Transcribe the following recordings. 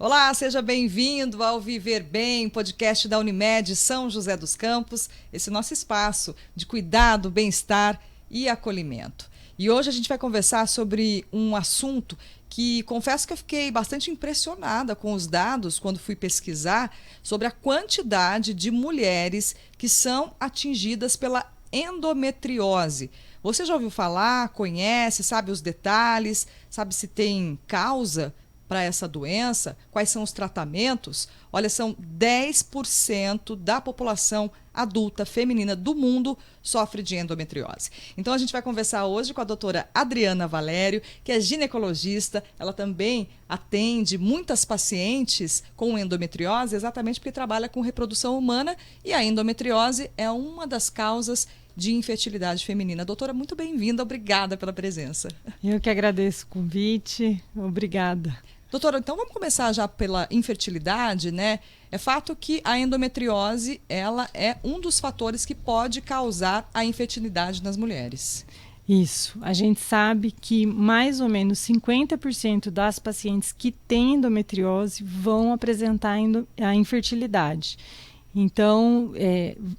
Olá, seja bem-vindo ao Viver Bem, podcast da Unimed São José dos Campos, esse nosso espaço de cuidado, bem-estar e acolhimento. E hoje a gente vai conversar sobre um assunto que confesso que eu fiquei bastante impressionada com os dados quando fui pesquisar sobre a quantidade de mulheres que são atingidas pela endometriose. Você já ouviu falar, conhece, sabe os detalhes, sabe se tem causa para essa doença? Quais são os tratamentos? Olha, são 10% da população adulta feminina do mundo sofre de endometriose. Então a gente vai conversar hoje com a doutora Adriana Valério, que é ginecologista. Ela também atende muitas pacientes com endometriose, exatamente porque trabalha com reprodução humana e a endometriose é uma das causas de infertilidade feminina. Doutora, muito bem-vinda, obrigada pela presença. Eu que agradeço o convite, obrigada. Doutora, então vamos começar já pela infertilidade, né? É fato que a endometriose, ela é um dos fatores que pode causar a infertilidade nas mulheres. Isso, a gente sabe que mais ou menos 50% das pacientes que têm endometriose vão apresentar a infertilidade. Então,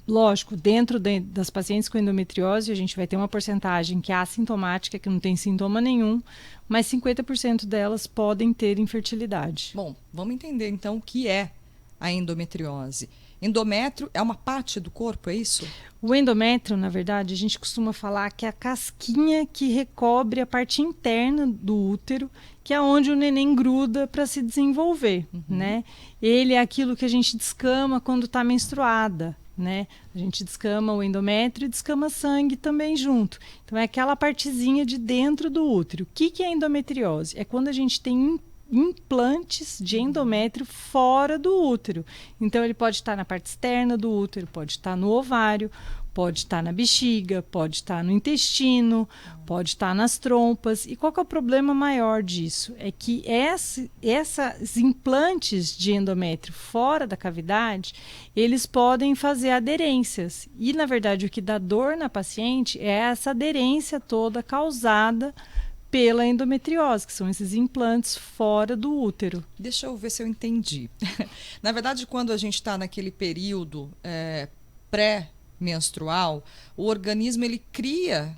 lógico, dentro das pacientes com endometriose, a gente vai ter uma porcentagem que é assintomática, que não tem sintoma nenhum, mas 50% delas podem ter infertilidade. Bom, vamos entender então o que é a endometriose. Endométrio é uma parte do corpo, é isso? O endométrio, na verdade, a gente costuma falar que é a casquinha que recobre a parte interna do útero, que é onde o neném gruda para se desenvolver, né? Ele é aquilo que a gente descama quando está menstruada, né? A gente descama o endométrio e descama sangue também junto. Então é aquela partezinha de dentro do útero. O que é endometriose? É quando a gente tem implantes de endométrio fora do útero. Então ele pode estar na parte externa do útero, pode estar no ovário, pode estar na bexiga, pode estar no intestino, pode estar nas trompas. E qual que é o problema maior disso? É que esses implantes de endométrio fora da cavidade, eles podem fazer aderências. E, na verdade, o que dá dor na paciente é essa aderência toda causada pela endometriose, que são esses implantes fora do útero. Deixa eu ver se eu entendi. Na verdade, quando a gente está naquele período pré-menstrual, o organismo ele cria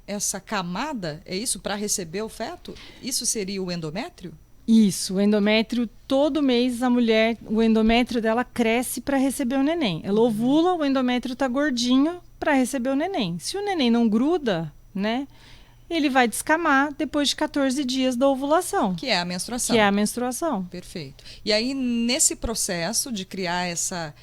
essa camada, é isso, para receber o feto? Isso seria o endométrio? Isso, o endométrio, todo mês a mulher, o endométrio dela cresce para receber o neném. Ela ovula, o endométrio está gordinho para receber o neném. Se o neném não gruda, né? Ele vai descamar depois de 14 dias da ovulação. Que é a menstruação. Que é a menstruação. Perfeito. E aí, nesse processo de criar essa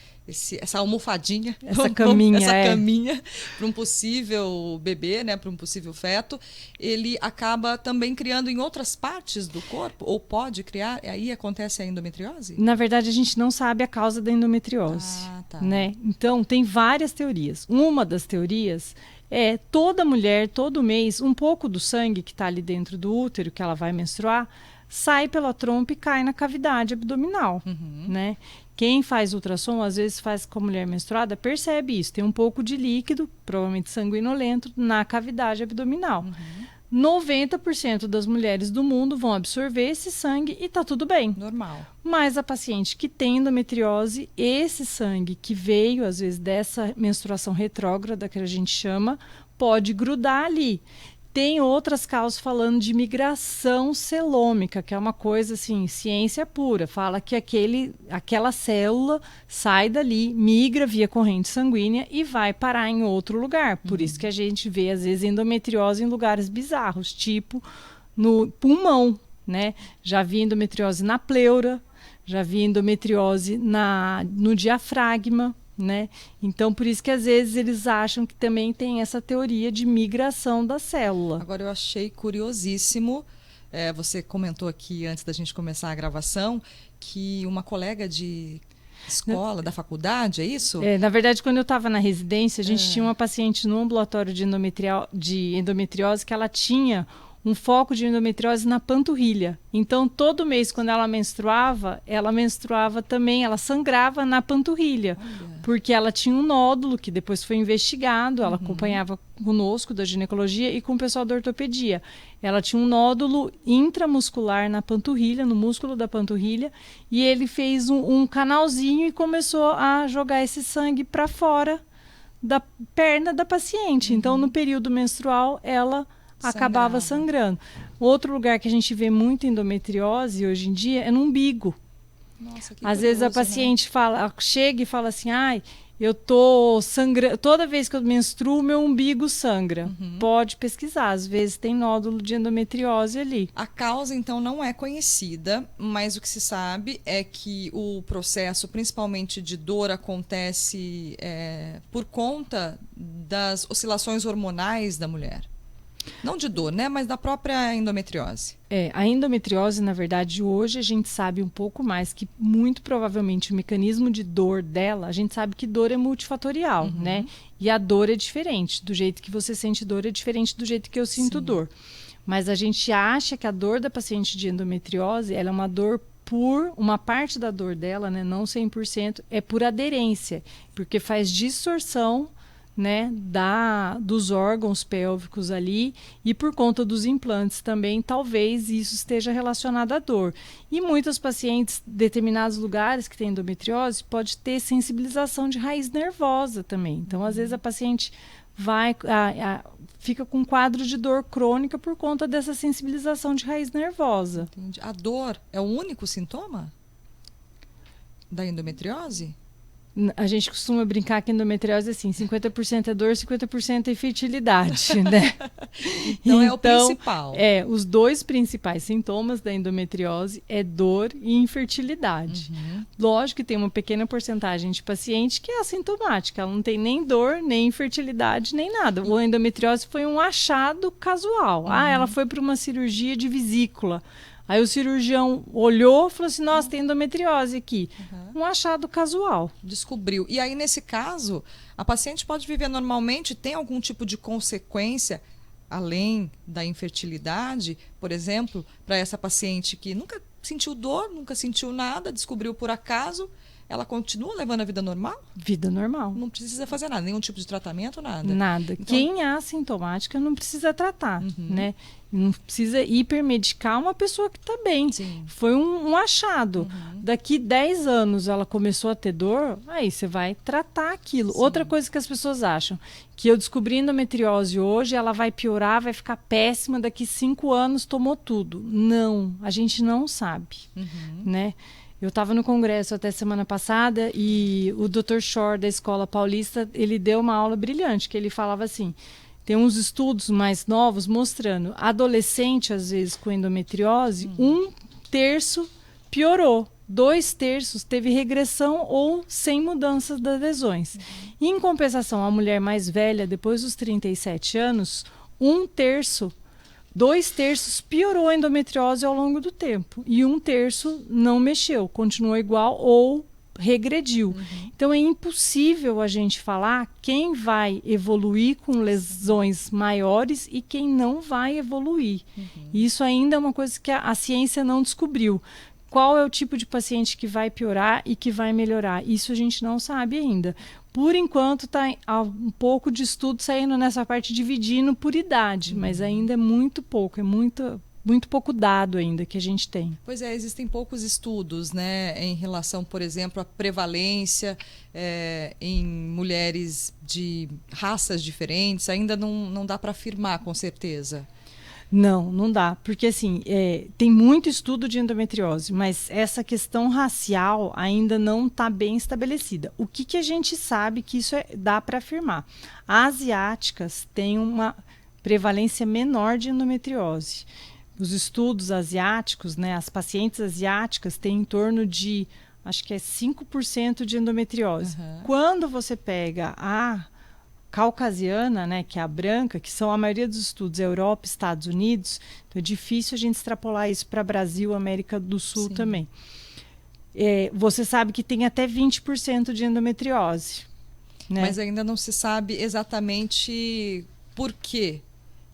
almofadinha, essa caminha para um possível bebê, né, para um possível feto, ele acaba também criando em outras partes do corpo? Ou pode criar? Aí acontece a endometriose? Na verdade, a gente não sabe a causa da endometriose. Tá. Né? Então, tem várias teorias. Uma das teorias é toda mulher, todo mês, um pouco do sangue que está ali dentro do útero, que ela vai menstruar, sai pela trompa e cai na cavidade abdominal, né? Quem faz ultrassom, às vezes faz com a mulher menstruada, percebe isso. Tem um pouco de líquido, provavelmente sanguinolento, na cavidade abdominal. 90% das mulheres do mundo vão absorver esse sangue e tá tudo bem. Normal. Mas a paciente que tem endometriose, esse sangue que veio, às vezes, dessa menstruação retrógrada, que a gente chama, pode grudar ali. Tem outras causas falando de migração celômica, que é uma coisa assim, ciência pura. Fala que aquela célula sai dali, migra via corrente sanguínea e vai parar em outro lugar. Por isso que a gente vê, às vezes, endometriose em lugares bizarros, tipo no pulmão, né? Já vi endometriose na pleura, já vi endometriose no diafragma, né? Então, por isso que às vezes eles acham que também tem essa teoria de migração da célula. Agora, eu achei curiosíssimo, você comentou aqui antes da gente começar a gravação, que uma colega de escola, da faculdade, é isso? Na verdade, quando eu estava na residência, a gente tinha uma paciente no ambulatório de endometriose que ela tinha um foco de endometriose na panturrilha. Então, todo mês, quando ela menstruava também, ela sangrava na panturrilha. Olha. Porque ela tinha um nódulo, que depois foi investigado, ela acompanhava conosco da ginecologia e com o pessoal da ortopedia. Ela tinha um nódulo intramuscular na panturrilha, no músculo da panturrilha, e ele fez um canalzinho e começou a jogar esse sangue para fora da perna da paciente. Então, no período menstrual, ela acabava sangrando. Outro lugar que a gente vê muito endometriose hoje em dia é no umbigo. Nossa, que Às vezes a paciente chega e fala assim, eu tô sangrando, toda vez que eu menstruo, meu umbigo sangra. Pode pesquisar, às vezes tem nódulo de endometriose ali. A causa, então, não é conhecida, mas o que se sabe é que o processo, principalmente de dor, acontece por conta das oscilações hormonais da mulher. Não de dor, né? Mas da própria endometriose. A endometriose, na verdade, hoje a gente sabe um pouco mais que muito provavelmente o mecanismo de dor dela, a gente sabe que dor é multifatorial, né? E a dor é diferente. Do jeito que você sente dor é diferente do jeito que eu sinto dor. Mas a gente acha que a dor da paciente de endometriose, ela é uma dor por uma parte da dor dela, né, não 100%, é por aderência, porque faz distorção, né, dos órgãos pélvicos ali, e por conta dos implantes também, talvez isso esteja relacionado à dor. E muitas pacientes, determinados lugares que têm endometriose, pode ter sensibilização de raiz nervosa também. Então, às vezes a paciente fica com um quadro de dor crônica por conta dessa sensibilização de raiz nervosa. Entendi. A dor é o único sintoma da endometriose? A gente costuma brincar que endometriose é assim, 50% é dor, 50% é infertilidade, né? Então é o principal. Os dois principais sintomas da endometriose é dor e infertilidade. Lógico que tem uma pequena porcentagem de paciente que é assintomática, ela não tem nem dor, nem infertilidade, nem nada. A endometriose foi um achado casual. Ela foi para uma cirurgia de vesícula. Aí o cirurgião olhou e falou assim, nossa, tem endometriose aqui. Um achado casual. Descobriu. E aí, nesse caso, a paciente pode viver normalmente, tem algum tipo de consequência, além da infertilidade, por exemplo, para essa paciente que nunca sentiu dor, nunca sentiu nada, descobriu por acaso, ela continua levando a vida normal? Vida normal. Não precisa fazer nada, nenhum tipo de tratamento, nada? Nada. Então, quem é assintomática não precisa tratar, né? Não precisa hipermedicar uma pessoa que está bem. Sim. Foi um achado. Daqui 10 anos ela começou a ter dor, aí você vai tratar aquilo. Sim. Outra coisa que as pessoas acham, que eu descobri endometriose hoje, ela vai piorar, vai ficar péssima, daqui 5 anos tomou tudo. Não, a gente não sabe, né? Eu estava no congresso até semana passada e o Dr. Shore da Escola Paulista, ele deu uma aula brilhante, que ele falava assim, tem uns estudos mais novos mostrando, adolescente, às vezes, com endometriose, 1/3 piorou, 2/3 teve regressão ou sem mudanças das lesões. Em compensação, a mulher mais velha, depois dos 37 anos, 1/3, 2/3 piorou a endometriose ao longo do tempo. E 1/3 não mexeu, continuou igual ou regrediu. Então é impossível a gente falar quem vai evoluir com lesões maiores e quem não vai evoluir. Isso ainda é uma coisa que a ciência não descobriu. Qual é o tipo de paciente que vai piorar e que vai melhorar? Isso a gente não sabe ainda. Por enquanto está um pouco de estudo saindo nessa parte, dividindo por idade, mas ainda é muito pouco, é muito pouco dado ainda que a gente tem. Pois é, existem poucos estudos, né, em relação, por exemplo, à prevalência em mulheres de raças diferentes. Ainda não dá para afirmar com certeza. Não dá, porque assim, tem muito estudo de endometriose, mas essa questão racial ainda não está bem estabelecida. O que a gente sabe que isso dá para afirmar? Asiáticas têm uma prevalência menor de endometriose. Os estudos asiáticos, né, as pacientes asiáticas têm em torno de, acho que é 5% de endometriose. Quando você pega a caucasiana, né, que é a branca, que são a maioria dos estudos Europa, Estados Unidos, então é difícil a gente extrapolar isso para Brasil, América do Sul também. Você sabe que tem até 20% de endometriose. Né? Mas ainda não se sabe exatamente por quê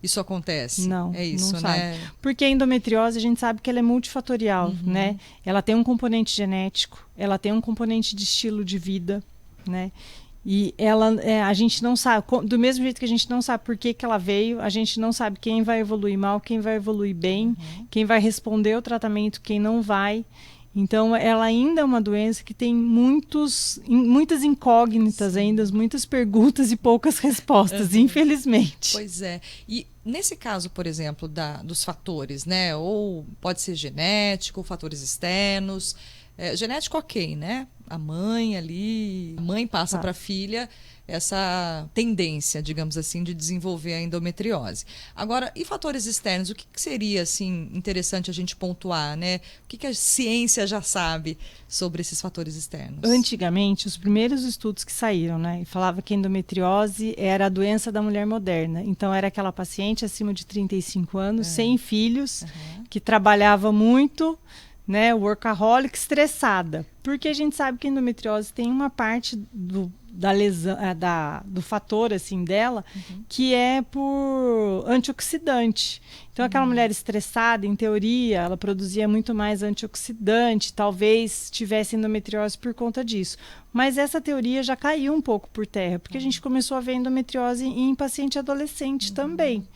isso acontece? Não, é isso, não né? sabe. Porque a endometriose, a gente sabe que ela é multifatorial, né? Ela tem um componente genético, ela tem um componente de estilo de vida, né? E a gente não sabe, do mesmo jeito que a gente não sabe por que ela veio, a gente não sabe quem vai evoluir mal, quem vai evoluir bem, quem vai responder ao tratamento, quem não vai. Então, ela ainda é uma doença que tem muitas incógnitas ainda, muitas perguntas e poucas respostas, infelizmente. Pois é. E nesse caso, por exemplo, dos fatores, né? Ou pode ser genético, ou fatores externos. Genético, ok, né? A mãe ali, a mãe passa para a filha essa tendência, digamos assim, de desenvolver a endometriose. Agora, e fatores externos? O que seria, assim, interessante a gente pontuar, né? O que a ciência já sabe sobre esses fatores externos? Antigamente, os primeiros estudos que saíram, né? Falava que a endometriose era a doença da mulher moderna. Então, era aquela paciente acima de 35 anos, sem filhos, que trabalhava muito, né, workaholic, estressada. Porque a gente sabe que a endometriose tem uma parte da lesão, do fator assim dela, que é por antioxidante. Então, aquela mulher estressada, em teoria, ela produzia muito mais antioxidante, talvez tivesse endometriose por conta disso. Mas essa teoria já caiu um pouco por terra, porque a gente começou a ver endometriose em paciente adolescente também.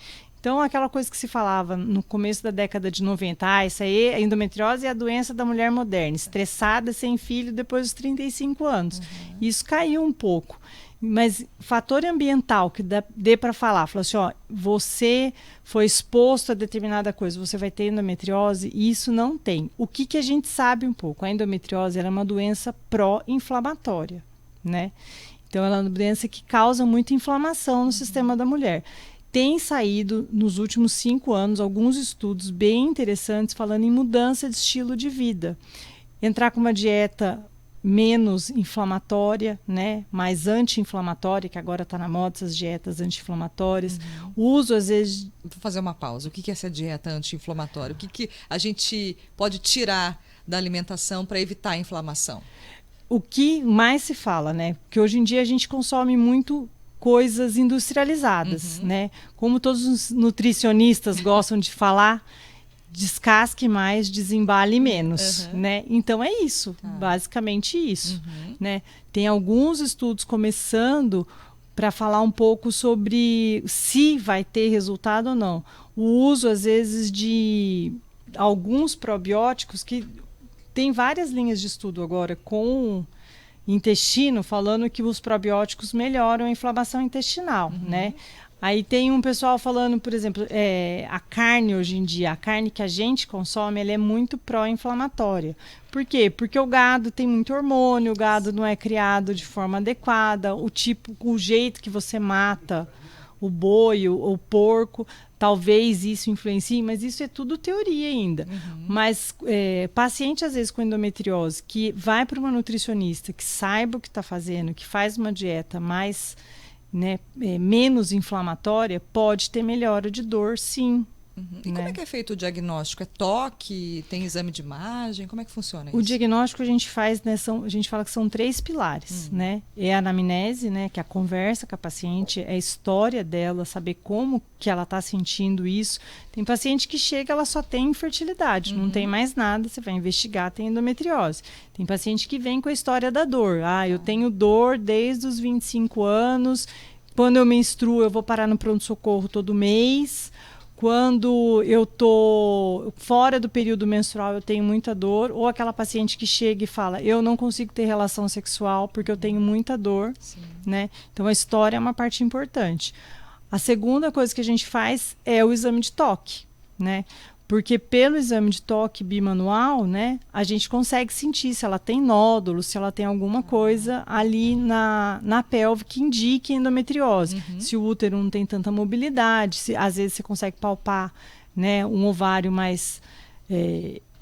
Então, aquela coisa que se falava no começo da década de 90, isso aí, a endometriose é a doença da mulher moderna, estressada, sem filho, depois dos 35 anos. Isso caiu um pouco. Mas fator ambiental que dê para falar, falou assim, ó, você foi exposto a determinada coisa, você vai ter endometriose, e isso não tem. O que a gente sabe um pouco? A endometriose ela é uma doença pró-inflamatória, né? Então, ela é uma doença que causa muita inflamação no sistema da mulher. Tem saído, nos últimos 5 anos, alguns estudos bem interessantes falando em mudança de estilo de vida. Entrar com uma dieta menos inflamatória, né? Mais anti-inflamatória, que agora está na moda essas dietas anti-inflamatórias. O uso, às vezes... Vou fazer uma pausa. O que é essa dieta anti-inflamatória? O que a gente pode tirar da alimentação para evitar a inflamação? O que mais se fala, né? Porque hoje em dia a gente consome muito coisas industrializadas, né? Como todos os nutricionistas gostam de falar, descasque mais, desembale menos, né? Então é isso, basicamente isso, né? Tem alguns estudos começando para falar um pouco sobre se vai ter resultado ou não. O uso, às vezes, de alguns probióticos, que tem várias linhas de estudo agora com intestino, falando que os probióticos melhoram a inflamação intestinal, né? Aí tem um pessoal falando, por exemplo, a carne hoje em dia, a carne que a gente consome, ela é muito pró-inflamatória. Por quê? Porque o gado tem muito hormônio, o gado não é criado de forma adequada, o jeito que você mata o boi, o porco, talvez isso influencie, mas isso é tudo teoria ainda. Mas paciente, às vezes, com endometriose, que vai para uma nutricionista, que saiba o que está fazendo, que faz uma dieta mais, né, menos inflamatória, pode ter melhora de dor, sim. E como é que é feito o diagnóstico? É toque? Tem exame de imagem? Como é que funciona isso? O diagnóstico a gente faz, né, a gente fala que são 3 pilares, né? É a anamnese, né, que é a conversa com a paciente, é a história dela, saber como que ela está sentindo isso. Tem paciente que chega, ela só tem infertilidade, não tem mais nada, você vai investigar, tem endometriose. Tem paciente que vem com a história da dor. Eu tenho dor desde os 25 anos, quando eu menstruo eu vou parar no pronto-socorro todo mês. Quando eu tô fora do período menstrual, eu tenho muita dor. Ou aquela paciente que chega e fala, eu não consigo ter relação sexual porque eu tenho muita dor, né? Então, a história é uma parte importante. A segunda coisa que a gente faz é o exame de toque, né? Porque pelo exame de toque bimanual, né, a gente consegue sentir se ela tem nódulos, se ela tem alguma coisa ali na pelve que indique endometriose. Se o útero não tem tanta mobilidade, se às vezes você consegue palpar, né, um ovário mais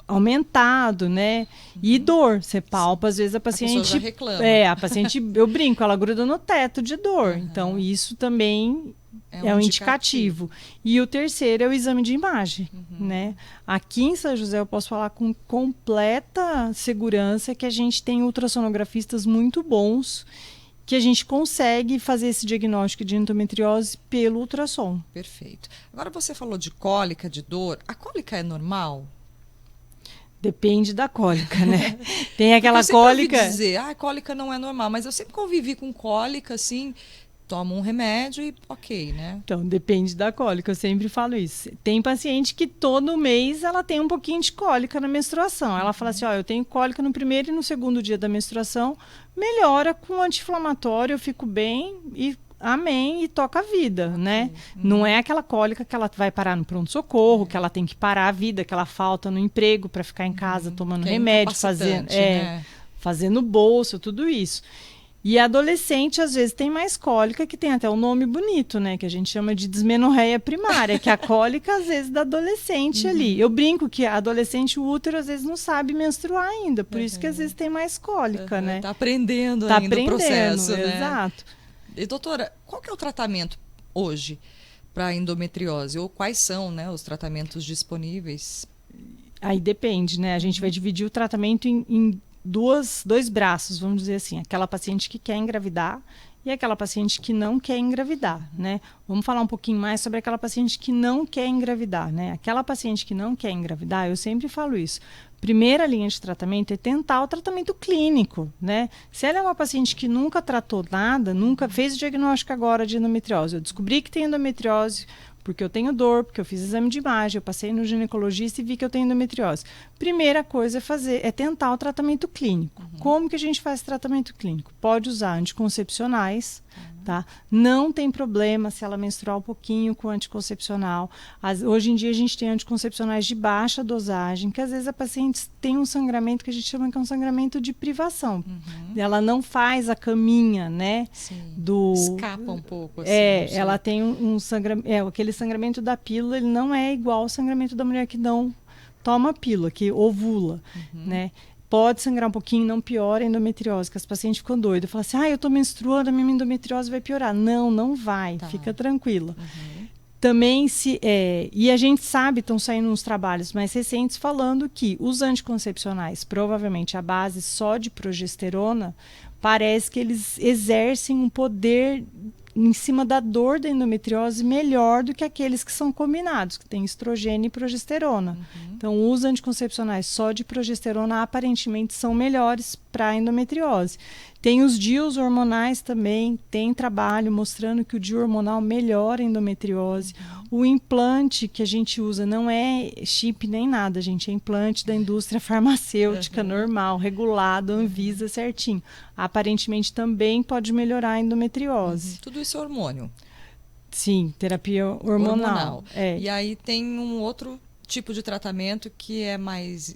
aumentado, né? E dor, você palpa, às vezes a paciente... A pessoa já reclama. A paciente, eu brinco, ela gruda no teto de dor. Então, isso também... É um indicativo. E o terceiro é o exame de imagem, né? Aqui em São José eu posso falar com completa segurança que a gente tem ultrassonografistas muito bons que a gente consegue fazer esse diagnóstico de endometriose pelo ultrassom. Perfeito. Agora você falou de cólica, de dor. A cólica é normal? Depende da cólica, né? Tem aquela eu cólica... ouvi dizer, cólica não é normal, mas eu sempre convivi com cólica, assim, tomo um remédio e ok, né? Então, depende da cólica, eu sempre falo isso. Tem paciente que todo mês ela tem um pouquinho de cólica na menstruação. Ela fala assim, eu tenho cólica no primeiro e no segundo dia da menstruação, melhora com anti-inflamatório, eu fico bem e amém, e toca a vida, né? Não é aquela cólica que ela vai parar no pronto-socorro, que ela tem que parar a vida, que ela falta no emprego para ficar em casa tomando remédio, fazendo bolsa, tudo isso. E adolescente, às vezes, tem mais cólica, que tem até um nome bonito, né? Que a gente chama de dismenorreia primária, que é a cólica, às vezes, da adolescente ali. Eu brinco que a adolescente, o útero, às vezes, não sabe menstruar ainda. Por isso que, às vezes, tem mais cólica, né? Tá aprendendo ainda o processo, né? Exato. E, doutora, qual que é o tratamento hoje para endometriose? Ou quais são, né, os tratamentos disponíveis? Aí depende, né? A gente vai dividir o tratamento em dois braços, vamos dizer assim. Aquela paciente que quer engravidar e aquela paciente que não quer engravidar, né? Vamos falar um pouquinho mais sobre aquela paciente que não quer engravidar, né? Aquela paciente que não quer engravidar, eu sempre falo isso. Primeira linha de tratamento é tentar o tratamento clínico, né? Se ela é uma paciente que nunca tratou nada, nunca fez o diagnóstico agora de endometriose, eu descobri que tem endometriose porque eu tenho dor, porque eu fiz exame de imagem, eu passei no ginecologista e vi que eu tenho endometriose. Primeira coisa é tentar o tratamento clínico. Como que a gente faz tratamento clínico? Pode usar anticoncepcionais, tá? Não tem problema se ela menstruar um pouquinho com anticoncepcional. Hoje em dia a gente tem anticoncepcionais de baixa dosagem, que às vezes a paciente tem um sangramento que a gente chama que é um sangramento de privação. Ela não faz a caminha, né? Sim. Escapa um pouco. Assim, ela tem um sangramento. Aquele sangramento da pílula, ele não é igual ao sangramento da mulher que não toma pílula, que ovula, né? Pode sangrar um pouquinho, não piora a endometriose, que as pacientes ficam doidas. Falam assim, eu estou menstruando, a minha endometriose vai piorar. Não, não vai, fica tranquila. Também e a gente sabe, estão saindo uns trabalhos mais recentes falando que os anticoncepcionais, provavelmente a base só de progesterona, parece que eles exercem um poder em cima da dor da endometriose melhor do que aqueles que são combinados, que tem estrogênio e progesterona. Então, os anticoncepcionais só de progesterona aparentemente são melhores para a endometriose. Tem os DIUs hormonais também, tem trabalho mostrando que o DIU hormonal melhora a endometriose. O implante que a gente usa não é chip nem nada, gente, é implante da indústria farmacêutica normal, regulado, Anvisa certinho. Aparentemente também pode melhorar a endometriose. Tudo isso é hormônio? Sim, terapia hormonal. E aí tem um outro tipo de tratamento que é mais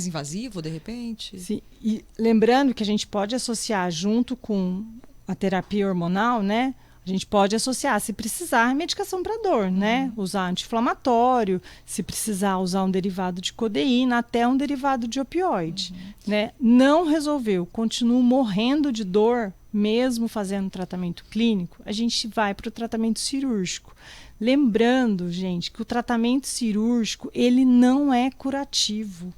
invasivo, de repente? Sim. E lembrando que a gente pode associar junto com a terapia hormonal, né? A gente pode associar, se precisar, medicação para dor, né? Usar anti-inflamatório, se precisar usar um derivado de codeína, até um derivado de opioide, né? Não resolveu, continuo morrendo de dor, mesmo fazendo tratamento clínico, a gente vai para o tratamento cirúrgico. Lembrando, gente, que o tratamento cirúrgico, ele não é curativo.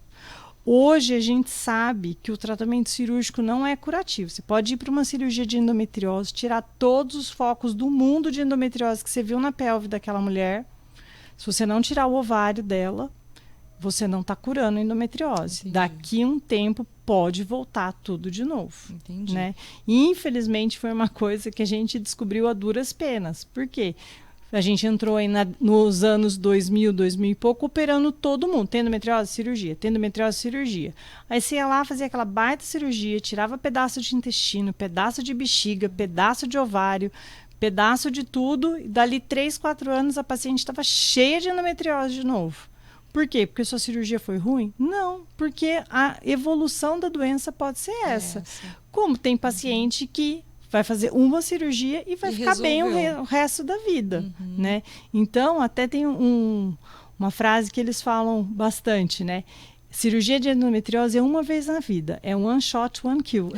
Hoje a gente sabe que o tratamento cirúrgico não é curativo. Você pode ir para uma cirurgia de endometriose, tirar todos os focos do mundo de endometriose que você viu na pelve daquela mulher. Se você não tirar o ovário dela, você não está curando a endometriose. Entendi. Daqui a um tempo pode voltar tudo de novo. Entendi. Né? E, infelizmente, foi uma coisa que a gente descobriu a duras penas. Por quê? A gente entrou aí nos anos 2000 e pouco, operando todo mundo. Tem endometriose, cirurgia. Tem endometriose, cirurgia. Aí você ia lá, fazia aquela baita cirurgia, tirava pedaço de intestino, pedaço de bexiga, pedaço de ovário, pedaço de tudo. E dali 3, 4 anos a paciente estava cheia de endometriose de novo. Por quê? Porque sua cirurgia foi ruim? Não, porque a evolução da doença pode ser essa. Como tem paciente que vai fazer uma cirurgia e vai ficar bem o resto da vida, né? Então, até tem uma frase que eles falam bastante, né? Cirurgia de endometriose é uma vez na vida, é one shot, one kill.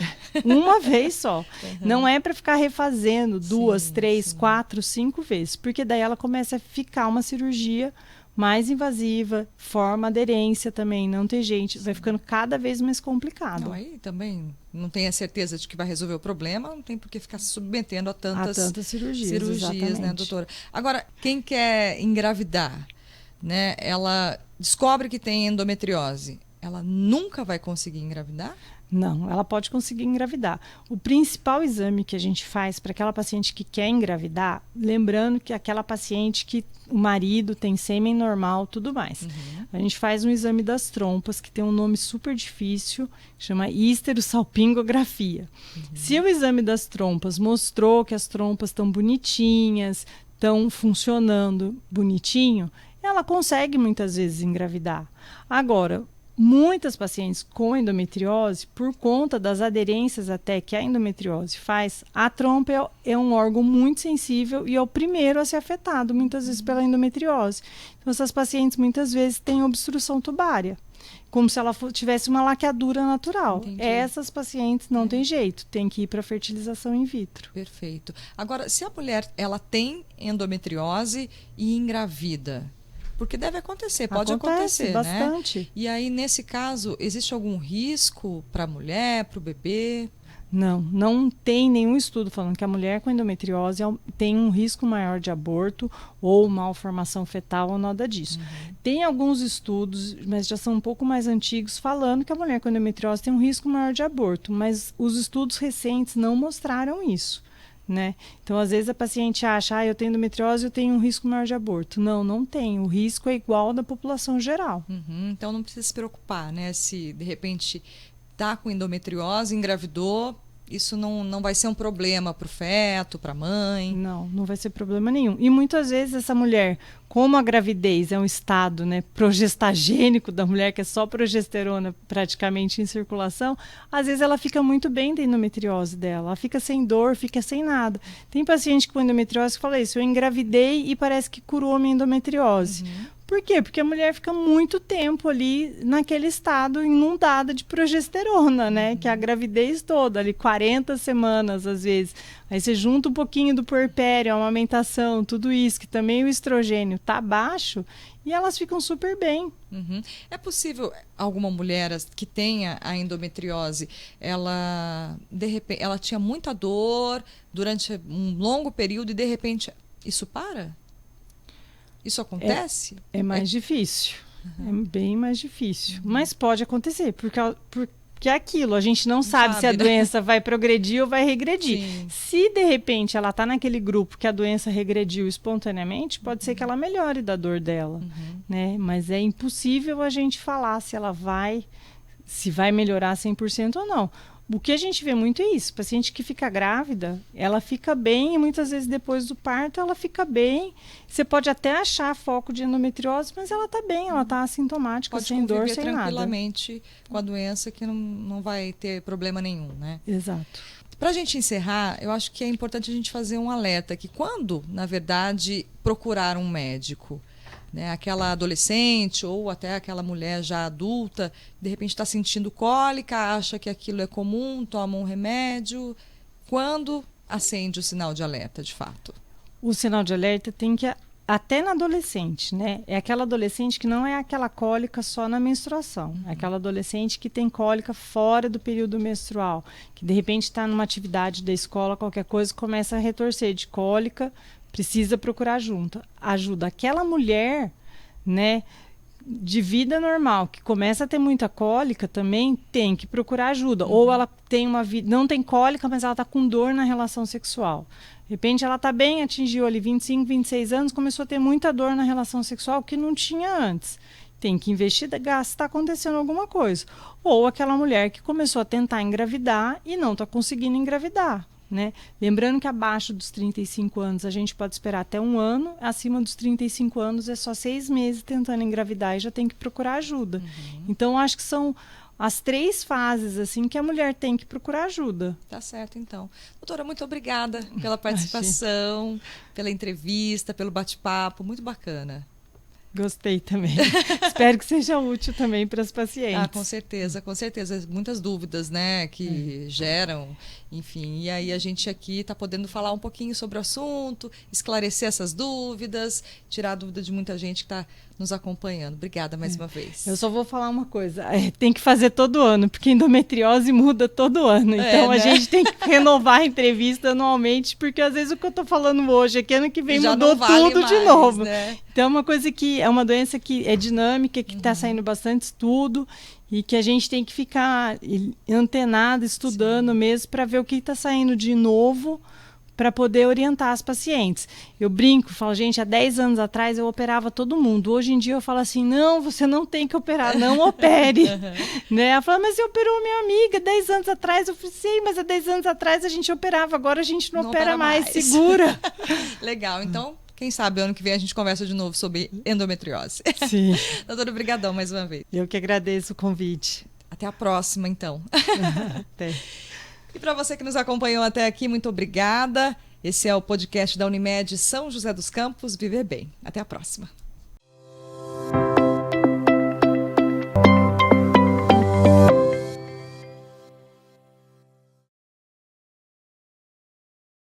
Uma vez só. Não é para ficar refazendo 2, 3, 4, 5 vezes, porque daí ela começa a ficar uma cirurgia mais invasiva, forma aderência também, não tem gente, vai ficando cada vez mais complicado. Não, aí também não tem a certeza de que vai resolver o problema, não tem por que ficar se submetendo a tantas cirurgias, né, doutora? Agora, quem quer engravidar, né, ela descobre que tem endometriose, ela nunca vai conseguir engravidar? Não, ela pode conseguir engravidar. O principal exame que a gente faz para aquela paciente que quer engravidar, lembrando que aquela paciente que o marido tem sêmen normal, tudo mais. A gente faz um exame das trompas, que tem um nome super difícil, chama histerosalpingografia. Se o exame das trompas mostrou que as trompas estão bonitinhas, estão funcionando bonitinho, ela consegue muitas vezes engravidar. Agora, muitas pacientes com endometriose, por conta das aderências até que a endometriose faz, a trompa é um órgão muito sensível e é o primeiro a ser afetado, muitas vezes pela endometriose. Então, essas pacientes muitas vezes têm obstrução tubária, como se ela tivesse uma laqueadura natural. Entendi. Essas pacientes não tem jeito, tem que ir para fertilização in vitro. Perfeito. Agora, se a mulher ela tem endometriose e engravida, porque deve acontecer, pode acontecer, bastante. Né? E aí, nesse caso, existe algum risco para a mulher, para o bebê? Não tem nenhum estudo falando que a mulher com endometriose tem um risco maior de aborto ou malformação fetal ou nada disso. Tem alguns estudos, mas já são um pouco mais antigos, falando que a mulher com endometriose tem um risco maior de aborto, mas os estudos recentes não mostraram isso. Né? Então, às vezes a paciente acha, eu tenho endometriose, eu tenho um risco maior de aborto. Não tem. O risco é igual ao da população geral. Então, não precisa se preocupar, né? Se, de repente, está com endometriose, engravidou, isso não vai ser um problema para o feto, para a mãe? Não vai ser problema nenhum. E muitas vezes essa mulher, como a gravidez é um estado, né, progestagênico da mulher, que é só progesterona praticamente em circulação, às vezes ela fica muito bem da endometriose dela. Ela fica sem dor, fica sem nada. Tem paciente com endometriose que fala isso, eu engravidei e parece que curou a minha endometriose. Por quê? Porque a mulher fica muito tempo ali naquele estado inundada de progesterona, né? Que é a gravidez toda, ali 40 semanas às vezes. Aí você junta um pouquinho do puerpério, a amamentação, tudo isso, que também o estrogênio tá baixo, e elas ficam super bem. É possível alguma mulher que tenha a endometriose, ela de repente, ela tinha muita dor durante um longo período e de repente isso para? Isso acontece? É mais difícil. É bem mais difícil. Mas pode acontecer, porque é aquilo. A gente não sabe se a doença vai progredir ou vai regredir. Sim. Se, de repente, ela está naquele grupo que a doença regrediu espontaneamente, pode ser que ela melhore da dor dela. Né? Mas é impossível a gente falar se vai melhorar 100% ou não. O que a gente vê muito é isso, paciente que fica grávida, ela fica bem e muitas vezes depois do parto ela fica bem. Você pode até achar foco de endometriose, mas ela está bem, ela está assintomática, sem dor, sem nada. Tranquilamente com a doença que não vai ter problema nenhum, né? Exato. Para a gente encerrar, eu acho que é importante a gente fazer um alerta que quando, na verdade, procurar um médico, né, aquela adolescente ou até aquela mulher já adulta, de repente está sentindo cólica, acha que aquilo é comum, toma um remédio. Quando acende o sinal de alerta, de fato? O sinal de alerta tem que até na adolescente, né? É aquela adolescente que não é aquela cólica só na menstruação. É aquela adolescente que tem cólica fora do período menstrual, que de repente está numa atividade da escola, qualquer coisa, começa a retorcer de cólica, precisa procurar ajuda. Aquela mulher, né, de vida normal, que começa a ter muita cólica, também tem que procurar ajuda. Ou ela tem uma vida, não tem cólica, mas ela está com dor na relação sexual. De repente ela está bem, atingiu ali 25, 26 anos, começou a ter muita dor na relação sexual que não tinha antes. Tem que investigar se está acontecendo alguma coisa. Ou aquela mulher que começou a tentar engravidar e não está conseguindo engravidar. Né? Lembrando que abaixo dos 35 anos a gente pode esperar até 1 ano, acima dos 35 anos é só 6 meses tentando engravidar e já tem que procurar ajuda. Então acho que são as 3 fases assim que a mulher tem que procurar ajuda. Tá certo, então. Doutora, muito obrigada pela participação, pela entrevista, pelo bate-papo, muito bacana. Gostei também. Espero que seja útil também para as pacientes. Ah, com certeza, com certeza. Muitas dúvidas, né, que geram, enfim. E aí a gente aqui está podendo falar um pouquinho sobre o assunto, esclarecer essas dúvidas, tirar a dúvida de muita gente que está nos acompanhando. Obrigada mais uma vez. Eu só vou falar uma coisa. Tem que fazer todo ano, porque endometriose muda todo ano. Então a gente tem que renovar a entrevista anualmente, porque às vezes o que eu estou falando hoje, aqui ano que vem já mudou vale tudo mais, de novo. Né? Então é uma coisa que é uma doença que é dinâmica, que está saindo bastante estudo e que a gente tem que ficar antenado, estudando mesmo para ver o que está saindo de novo para poder orientar as pacientes. Eu brinco, falo, gente, há 10 anos atrás eu operava todo mundo. Hoje em dia eu falo assim, não, você não tem que operar, não opere. Né? Ela fala, mas você operou minha amiga 10 anos atrás. Eu falei, sim, mas há 10 anos atrás a gente operava, agora a gente não opera mais, segura. Legal, então, quem sabe ano que vem a gente conversa de novo sobre endometriose. Sim. Doutora, brigadão mais uma vez. Eu que agradeço o convite. Até a próxima, então. Até. E para você que nos acompanhou até aqui, muito obrigada. Esse é o podcast da Unimed São José dos Campos, Viver Bem. Até a próxima.